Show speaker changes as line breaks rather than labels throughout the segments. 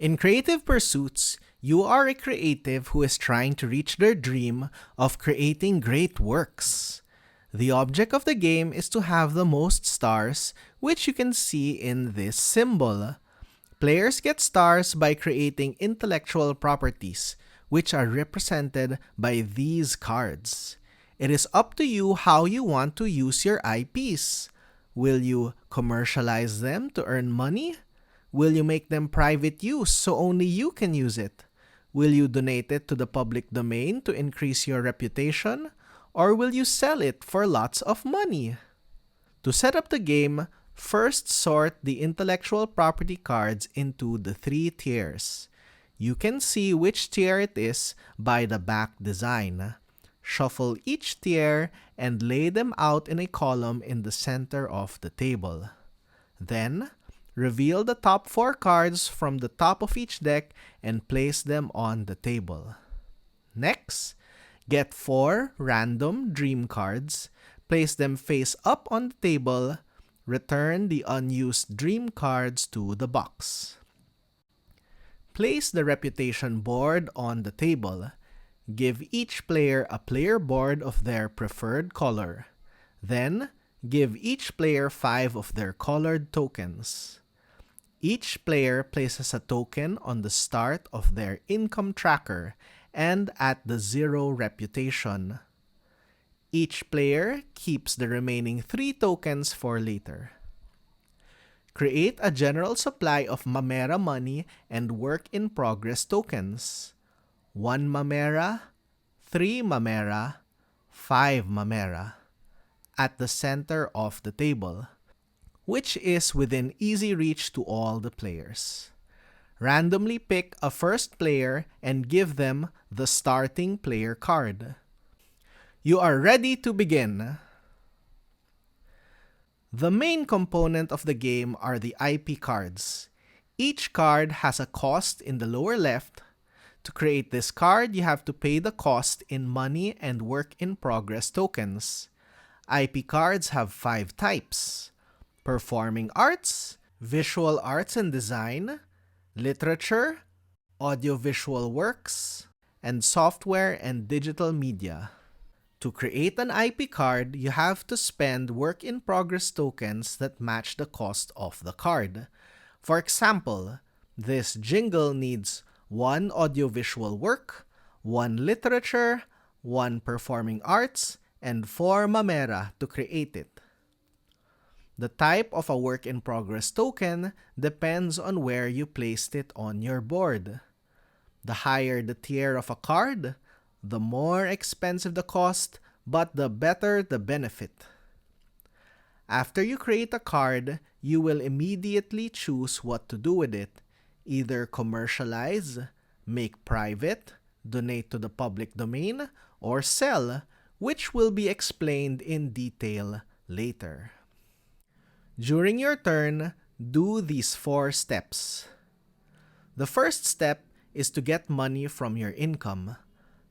In creative pursuits, you are a creative who is trying to reach their dream of creating great works. The object of the game is to have the most stars, which you can see in this symbol. Players get stars by creating intellectual properties, which are represented by these cards. It is up to you how you want to use your IPs. Will you commercialize them to earn money? Will you make them private use so only you can use it? Will you donate it to the public domain to increase your reputation? Or will you sell it for lots of money? To set up the game, first sort the intellectual property cards into the 3 tiers. You can see which tier it is by the back design. Shuffle each tier and lay them out in a column in the center of the table. Then, reveal the top 4 cards from the top of each deck and place them on the table. Next, get 4 random dream cards, place them face up on the table, return the unused dream cards to the box. Place the reputation board on the table. Give each player a player board of their preferred color. Then, give each player 5 of their colored tokens. Each player places a token on the start of their income tracker and at the 0 reputation. Each player keeps the remaining 3 tokens for later. Create a general supply of Mamera money and work-in-progress tokens. 1 Mamera, 3 Mamera, 5 Mamera at the center of the table, which is within easy reach to all the players. Randomly pick a first player and give them the starting player card. You are ready to begin. The main component of the game are the IP cards. Each card has a cost in the lower left. To create this card, you have to pay the cost in money and work-in-progress tokens. IP cards have 5 types: performing arts, visual arts and design, literature, audiovisual works, and software and digital media. To create an IP card, you have to spend work-in-progress tokens that match the cost of the card. For example, this jingle needs 1 audiovisual work, 1 literature, 1 performing arts, and 4 Mamera to create it. The type of a work-in-progress token depends on where you placed it on your board. The higher the tier of a card, the more expensive the cost, but the better the benefit. After you create a card, you will immediately choose what to do with it. Either commercialize, make private, donate to the public domain, or sell, which will be explained in detail later. During your turn, do these 4 steps. The first step is to get money from your income.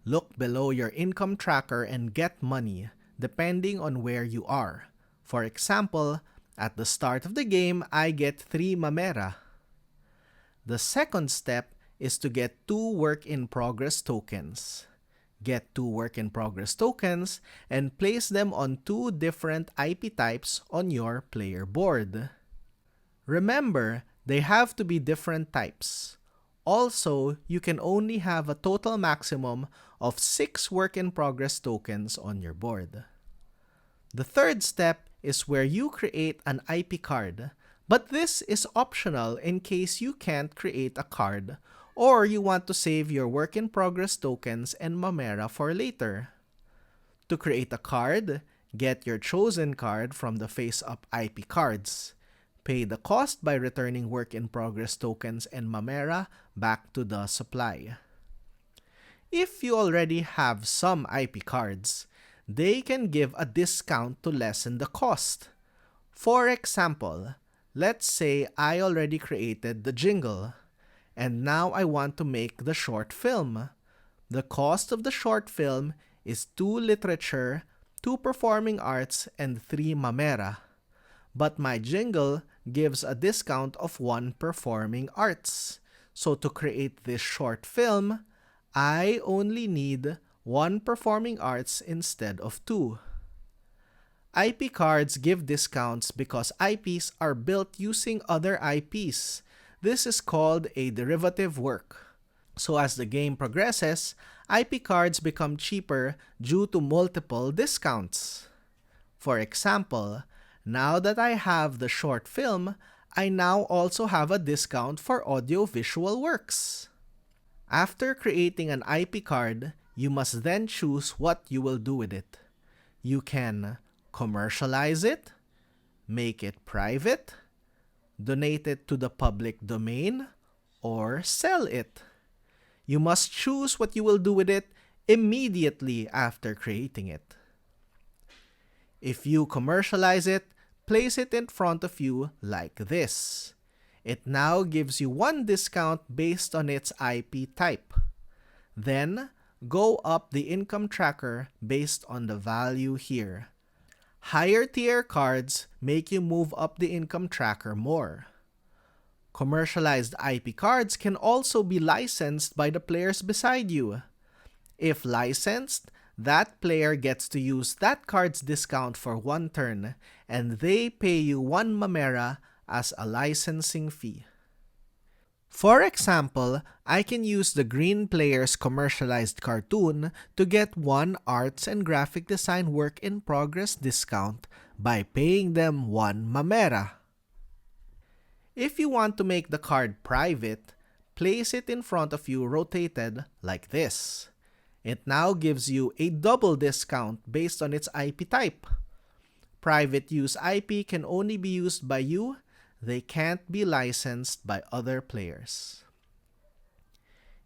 Look below your income tracker and get money, depending on where you are. For example, at the start of the game, I get 3 Mamera. The second step is to get 2 work-in-progress tokens. Get 2 work-in-progress tokens and place them on 2 different IP types on your player board. Remember, they have to be different types. Also, you can only have a total maximum of 6 work-in-progress tokens on your board. The third step is where you create an IP card, but this is optional in case you can't create a card or you want to save your work-in-progress tokens and Mamera for later. To create a card, get your chosen card from the face-up IP cards. Pay the cost by returning work-in-progress tokens and Mamera back to the supply. If you already have some IP cards, they can give a discount to lessen the cost. For example, let's say I already created the jingle, and now I want to make the short film. The cost of the short film is 2 literature, 2 performing arts, and 3 Mamera. But my jingle gives a discount of 1 performing arts. So to create this short film, I only need 1 performing arts instead of 2. IP cards give discounts because IPs are built using other IPs. This is called a derivative work. So as the game progresses, IP cards become cheaper due to multiple discounts. For example, now that I have the short film, I now also have a discount for audio-visual works. After creating an IP card, you must then choose what you will do with it. You can commercialize it, make it private, donate it to the public domain, or sell it. You must choose what you will do with it immediately after creating it. If you commercialize it, place it in front of you like this. It now gives you 1 discount based on its IP type. Then, go up the income tracker based on the value here. Higher tier cards make you move up the income tracker more. Commercialized IP cards can also be licensed by the players beside you. If licensed, that player gets to use that card's discount for 1 turn, and they pay you 1 mamera as a licensing fee. For example, I can use the green player's commercialized cartoon to get 1 arts and graphic design work in progress discount by paying them 1 mamera. If you want to make the card private, place it in front of you rotated like this. It now gives you a double discount based on its IP type. Private use IP can only be used by you. They can't be licensed by other players.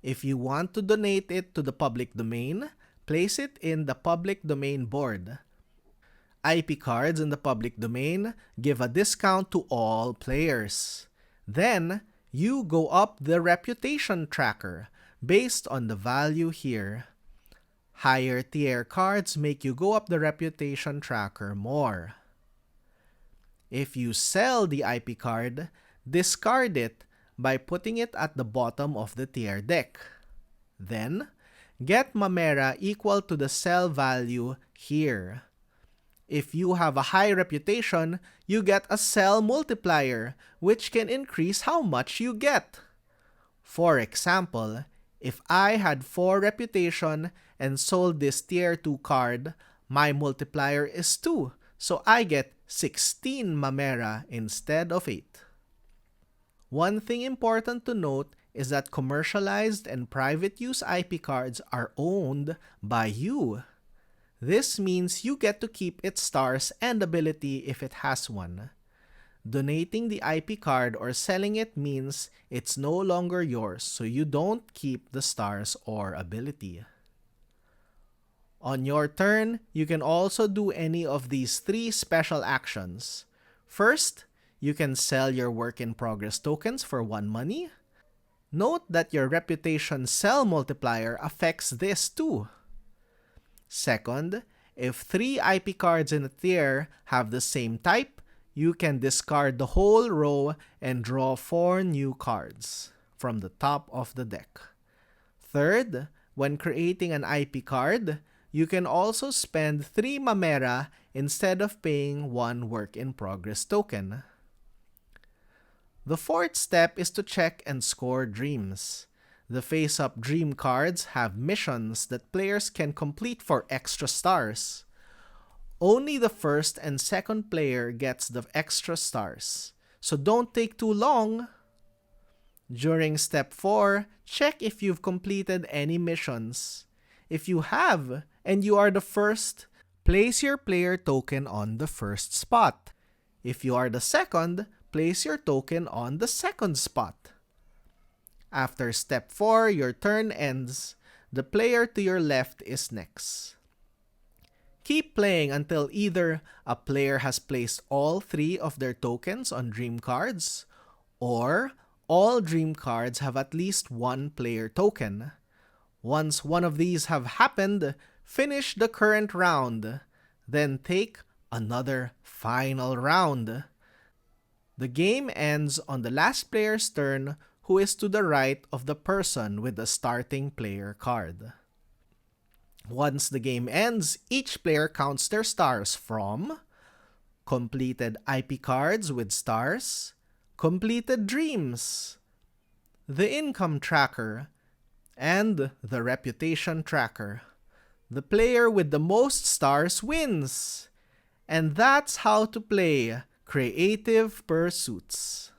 If you want to donate it to the public domain, place it in the public domain board. IP cards in the public domain give a discount to all players. Then, you go up the reputation tracker based on the value here. Higher tier cards make you go up the reputation tracker more. If you sell the IP card, discard it by putting it at the bottom of the tier deck. Then, get mamera equal to the sell value here. If you have a high reputation, you get a sell multiplier, which can increase how much you get. For example, if I had 4 reputation and sold this tier 2 card, my multiplier is 2, so I get 16 mamera instead of 8. One thing important to note is that commercialized and private use IP cards are owned by you. This means you get to keep its stars and ability if it has one. Donating the IP card or selling it means it's no longer yours, so you don't keep the stars or ability. On your turn, you can also do any of these 3 special actions. First, you can sell your work in progress tokens for 1 money. Note that your reputation sell multiplier affects this too. Second, if 3 IP cards in a tier have the same type, you can discard the whole row and draw 4 new cards from the top of the deck. Third, when creating an IP card, you can also spend 3 mamera instead of paying 1 work in progress token. The 4th step is to check and score dreams. The face-up dream cards have missions that players can complete for extra stars. Only the 1st and 2nd player gets the extra stars, so don't take too long. During step 4, check if you've completed any missions. If you have, and you are the 1st, place your player token on the 1st spot. If you are the 2nd, place your token on the 2nd spot. After step 4, your turn ends. The player to your left is next. Keep playing until either a player has placed all 3 of their tokens on dream cards, or all dream cards have at least 1 player token. Once one of these have happened, finish the current round. Then take another final round. The game ends on the last player's turn who is to the right of the person with the starting player card. Once the game ends, each player counts their stars from completed IP cards with stars, completed dreams, the income tracker, and the reputation tracker. The player with the most stars wins! And that's how to play Creative Pursuits.